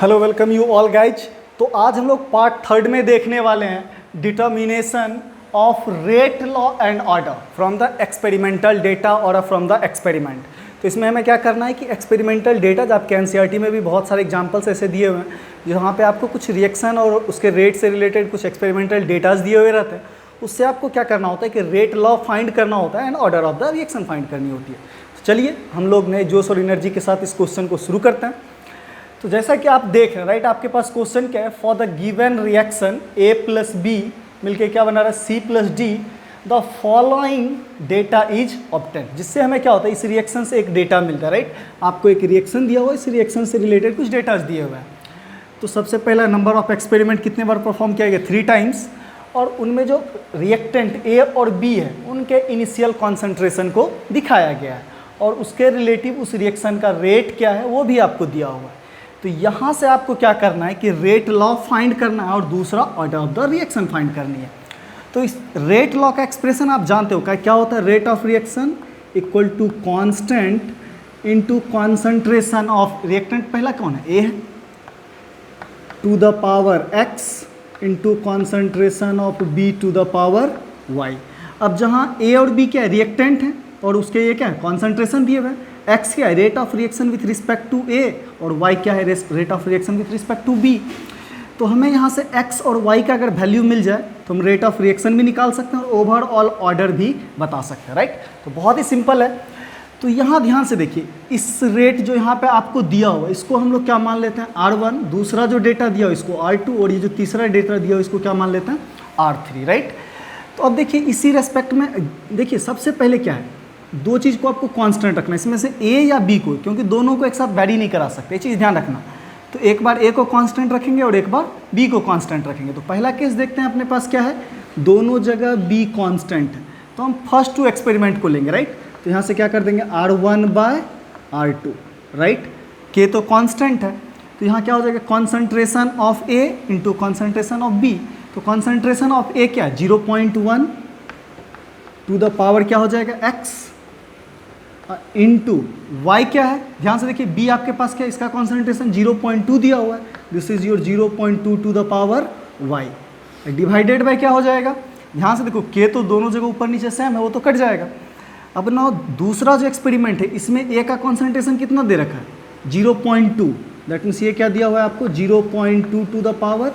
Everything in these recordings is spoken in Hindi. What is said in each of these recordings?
Hello welcome you all guys. तो आज हम लोग पार्ट थर्ड में देखने वाले हैं determination of rate law and order from the experimental data और फ्रॉम द एक्सपेरिमेंट। तो इसमें हमें क्या करना है कि एक्सपेरिमेंटल डेटा, जो आपके एनसीईआरटी में भी बहुत सारे एग्जांपल्स ऐसे दिए हुए हैं जहाँ पे आपको कुछ रिएक्शन और उसके रेट से रिलेटेड कुछ एक्सपेरिमेंटल डेटाज दिए हुए रहते हैं, उससे आपको क्या करना होता है कि रेट लॉ फाइंड करना होता है and order of the reaction find करनी होती है। तो चलिए हम लोग नए जोश और एनर्जी के साथ इस क्वेश्चन को शुरू करते हैं। तो जैसा कि आप देख रहे हैं राइट, आपके पास क्वेश्चन क्या है, for the given reaction A plus B मिलके क्या बना रहा है C plus D, the following data is obtain. जिससे हमें क्या होता है, इस रिएक्शन से एक डेटा मिलता है राइट। आपको एक रिएक्शन दिया हुआ है, इस रिएक्शन से रिलेटेड कुछ डेटाज दिए हुए हैं। तो सबसे पहला नंबर ऑफ एक्सपेरिमेंट कितने बार परफॉर्म किया गया, 3 टाइम्स, और उनमें जो रिएक्टेंट A और B है उनके इनिशियल कॉन्सेंट्रेशन को दिखाया गया है और उसके रिलेटिव उस रिएक्शन का रेट क्या है वो भी आपको दिया हुआ है। तो यहाँ से आपको क्या करना है कि रेट लॉ फाइंड करना है और दूसरा order of the reaction find करनी है। तो इस रेट लॉ का एक्सप्रेशन आप जानते हो क्या होता है, rate of reaction equal to constant into concentration of reactant, पहला कौन है, ए है, to the power x into concentration of b to the power y। अब जहाँ a और b क्या है, रिएक्टेंट है और उसके ये क्या है, कॉन्सेंट्रेशन दिए हुए हैं। x क्या है, rate of reaction with respect to a, और y क्या है, rate of reaction with respect to b। तो हमें यहाँ से x और y का अगर वैल्यू मिल जाए तो हम रेट ऑफ रिएक्शन भी निकाल सकते हैं और ओवरऑल ऑर्डर भी बता सकते हैं राइट। तो बहुत ही सिंपल है। तो यहाँ ध्यान से देखिए, इस रेट जो यहाँ पे आपको दिया हुआ इसको हम लोग क्या मान लेते हैं, R1, दूसरा जो डेटा दिया हो इसको R2, और ये जो तीसरा डेटा दिया हो इसको क्या मान लेते हैं, R3 राइट। तो अब देखिए इसी रेस्पेक्ट में देखिए सबसे पहले क्या है, दो चीज़ को आपको कांस्टेंट रखना है, इसमें से A या B को, क्योंकि दोनों को एक साथ वैरी नहीं करा सकते, ये चीज़ ध्यान रखना। तो एक बार A को कांस्टेंट रखेंगे और एक बार B को कांस्टेंट रखेंगे। तो पहला केस देखते हैं, अपने पास क्या है, दोनों जगह B कांस्टेंट है, तो हम फर्स्ट 2 एक्सपेरिमेंट को लेंगे राइट। तो यहाँ से क्या कर देंगे, R1 by R2 right, K तो कांस्टेंट है, तो यहाँ क्या हो जाएगा, concentration of A into concentration of B। तो कॉन्सेंट्रेशन ऑफ A क्या है, 0.1 टू द पावर क्या हो जाएगा x इंटू y क्या है, ध्यान से देखिए B आपके पास क्या है, इसका कॉन्सेंट्रेशन 0.2 दिया हुआ है, this is your 0.2 to the power y divided by क्या हो जाएगा, ध्यान से देखो K तो दोनों जगह ऊपर नीचे सेम है, वो तो कट जाएगा। अब ना दूसरा जो एक्सपेरिमेंट है इसमें A का कॉन्सेंट्रेशन कितना दे रखा है, 0.2, दैट मीन्स ये क्या दिया हुआ है आपको, 0.2 to the power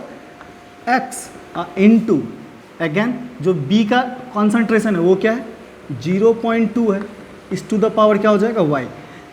x into again जो B का कॉन्सेंट्रेशन है वो क्या है, 0.2 है, इस टू द पावर क्या हो जाएगा y।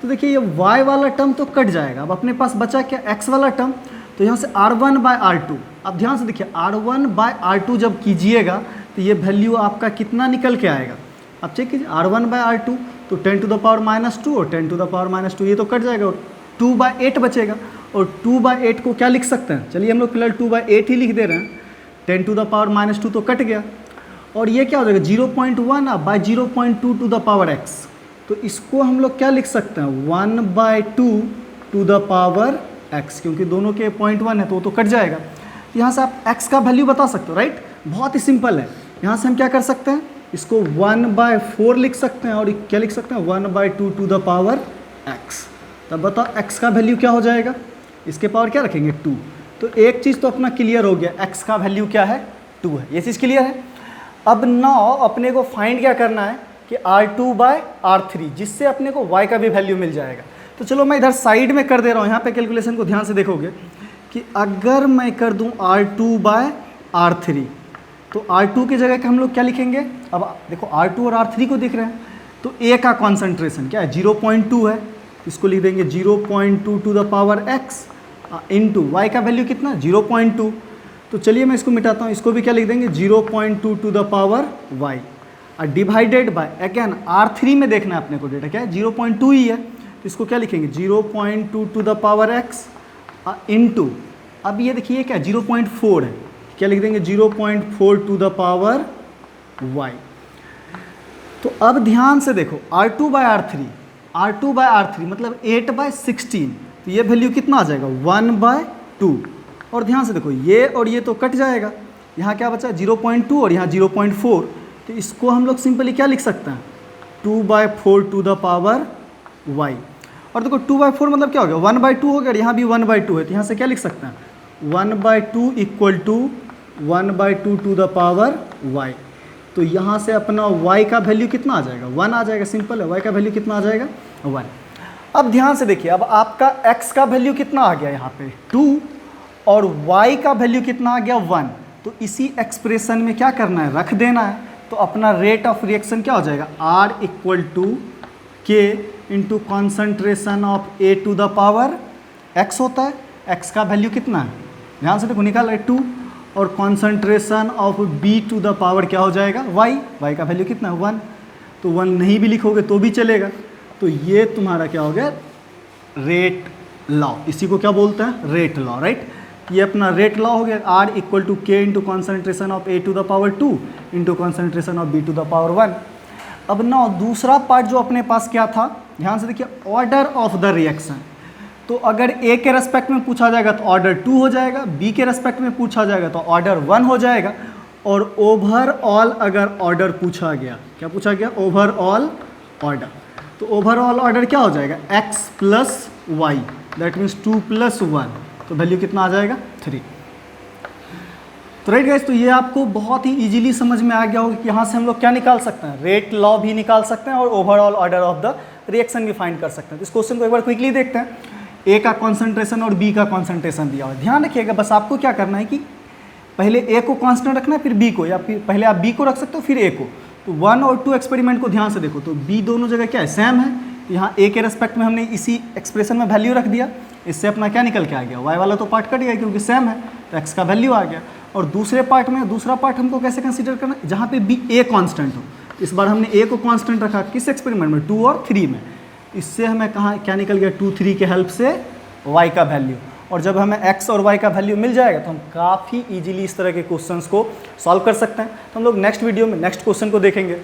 तो देखिए ये y वाला टर्म तो कट जाएगा, अब अपने पास बचा क्या, x वाला टर्म। तो यहाँ से R1 बाय R2, अब ध्यान से देखिए R1 बाय R2 जब कीजिएगा तो ये वैल्यू आपका कितना निकल के आएगा, अब चेक कीजिए, R1 बाय R2 तो 10 टू द पावर -2 और 10 टू द पावर -2, ये तो कट जाएगा और 2/8 बचेगा, और 2/8 को क्या लिख सकते हैं, चलिए हम लोग फिलहाल 2/8 ही लिख दे रहे हैं, 10 टू द पावर -2 तो कट गया, और ये क्या हो जाएगा 0.1 by 0.2 to the power x। तो इसको हम लोग क्या लिख सकते हैं, 1/2 टू द पावर x, क्योंकि दोनों के 0.1 है तो वो तो कट जाएगा। यहाँ से आप x का वैल्यू बता सकते हो राइट, बहुत ही सिंपल है। यहाँ से हम क्या कर सकते हैं, इसको 1/4 लिख सकते हैं और क्या लिख सकते हैं, 1/2 टू द पावर x। तब बताओ x का वैल्यू क्या हो जाएगा, इसके पावर क्या रखेंगे, 2। तो एक चीज़ तो अपना क्लियर हो गया, x का वैल्यू क्या है, 2 है, ये चीज़ क्लियर है। अब नाउ अपने को फाइंड क्या करना है कि R2 बाय R3, जिससे अपने को y का भी वैल्यू मिल जाएगा। तो चलो मैं इधर साइड में कर दे रहा हूँ, यहाँ पे कैलकुलेशन को ध्यान से देखोगे कि अगर मैं कर दूँ R2 बाय R3, तो R2 की जगह हम लोग क्या लिखेंगे, अब देखो R2 और R3 को देख रहे हैं, तो A का कॉन्सेंट्रेशन क्या है, 0.2 है, इसको लिख देंगे 0.2 to the power x into y का वैल्यू कितना, 0.2। तो चलिए मैं इसको मिटाता हूँ, इसको भी क्या लिख देंगे, 0.2 to the power y divided by again R3 में देखना है अपने को डेटा क्या है, 0.2 ही है, तो इसको क्या लिखेंगे, 0.2 to the power x into, अब ये देखिए क्या 0.4 है, क्या लिख देंगे 0.4 टू द पावर y। तो अब ध्यान से देखो R2 बाय R3 मतलब 8/16, तो ये वैल्यू कितना आ जाएगा, 1/2, और ध्यान से देखो ये और ये तो कट जाएगा, यहाँ क्या बचा 0.2 और यहाँ 0.4, तो इसको हम लोग सिंपली क्या लिख सकते हैं, 2/4 टू द पावर y। और देखो 2/4 मतलब क्या हो गया, 1/2 हो गया, यहाँ भी 1/2 है, तो यहाँ से क्या लिख सकते हैं 1/2 equal to 1/2 to the power y। तो यहाँ से अपना y का वैल्यू कितना आ जाएगा, 1 आ जाएगा, सिंपल है, y का वैल्यू कितना आ जाएगा 1। अब ध्यान से देखिए, अब आपका x का वैल्यू कितना आ गया यहाँ पे 2 और y का वैल्यू कितना आ गया 1। तो इसी एक्सप्रेशन में क्या करना है, रख देना है। तो अपना रेट ऑफ रिएक्शन क्या हो जाएगा, R equal to K into concentration of A to the power x होता है। x का वैल्यू कितना है, ध्यान से देखो निकाल रहे 2, और concentration of B to the power क्या हो जाएगा y का वैल्यू कितना है 1। तो 1 नहीं भी लिखोगे तो भी चलेगा। तो ये तुम्हारा क्या हो गया, रेट लॉ, इसी को क्या बोलते हैं, रेट लॉ, राइट। ये अपना रेट लॉ हो गया, R equal to K into concentration of A to the power 2 into concentration of B to the power 1। अब ना दूसरा पार्ट जो अपने पास क्या था, ध्यान से देखिए, ऑर्डर ऑफ द रिएक्शन। तो अगर A के रेस्पेक्ट में पूछा जाएगा तो ऑर्डर 2 हो जाएगा, B के रेस्पेक्ट में पूछा जाएगा तो ऑर्डर 1 हो जाएगा, और ओवरऑल अगर ऑर्डर पूछा गया, क्या पूछा गया, ओवरऑल ऑर्डर, तो ओवरऑल ऑर्डर क्या हो जाएगा x plus y, that means 2 + 1, तो वैल्यू कितना आ जाएगा 3। तो राइट गाइस, तो ये आपको बहुत ही इजीली समझ में आ गया होगा कि यहाँ से हम लोग क्या निकाल सकते हैं, रेट लॉ भी निकाल सकते हैं और overall order of the reaction भी फाइंड कर सकते हैं। तो इस क्वेश्चन को एक बार क्विकली देखते हैं। ए का कॉन्सेंट्रेशन और बी का कॉन्सेंट्रेशन दिया हुआ है, ध्यान रखिएगा, बस आपको क्या करना है कि पहले ए को कांस्टेंट रखना है, फिर बी को, या फिर पहले आप बी को रख सकते हो फिर ए को। तो 1 और 2 एक्सपेरिमेंट को ध्यान से देखो, तो बी दोनों जगह क्या है, सेम है। यहाँ ए के रेस्पेक्ट में हमने इसी एक्सप्रेशन में वैल्यू रख दिया, इससे अपना क्या निकल के आ गया, वाई वाला तो पार्ट कट गया क्योंकि सेम है, तो एक्स का वैल्यू आ गया। और दूसरे पार्ट में, दूसरा पार्ट हमको कैसे कंसीडर करना है, जहाँ पे बी ए कांस्टेंट हो। इस बार हमने ए को कांस्टेंट रखा, किस एक्सपेरिमेंट में, 2 और 3 में। इससे हमें कहाँ क्या निकल गया, 2, 3 के हेल्प से वाई का वैल्यू। और जब हमें एक्स और वाई का वैल्यू मिल जाएगा तो हम काफ़ी इजीली इस तरह के क्वेश्चंस को सॉल्व कर सकते हैं। तो हम लोग नेक्स्ट वीडियो में नेक्स्ट क्वेश्चन को देखेंगे।